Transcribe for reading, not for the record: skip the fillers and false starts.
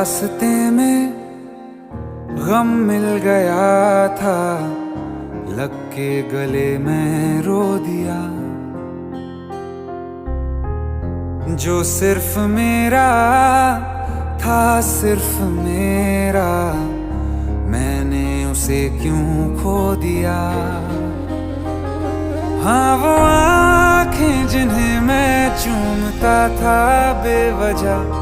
रास्ते में गम मिल गया था, लग के गले में रो दिया। जो सिर्फ मेरा था, सिर्फ मेरा, मैंने उसे क्यों खो दिया। हाँ वो आँखें जिन्हें मैं चूमता था बेवजह,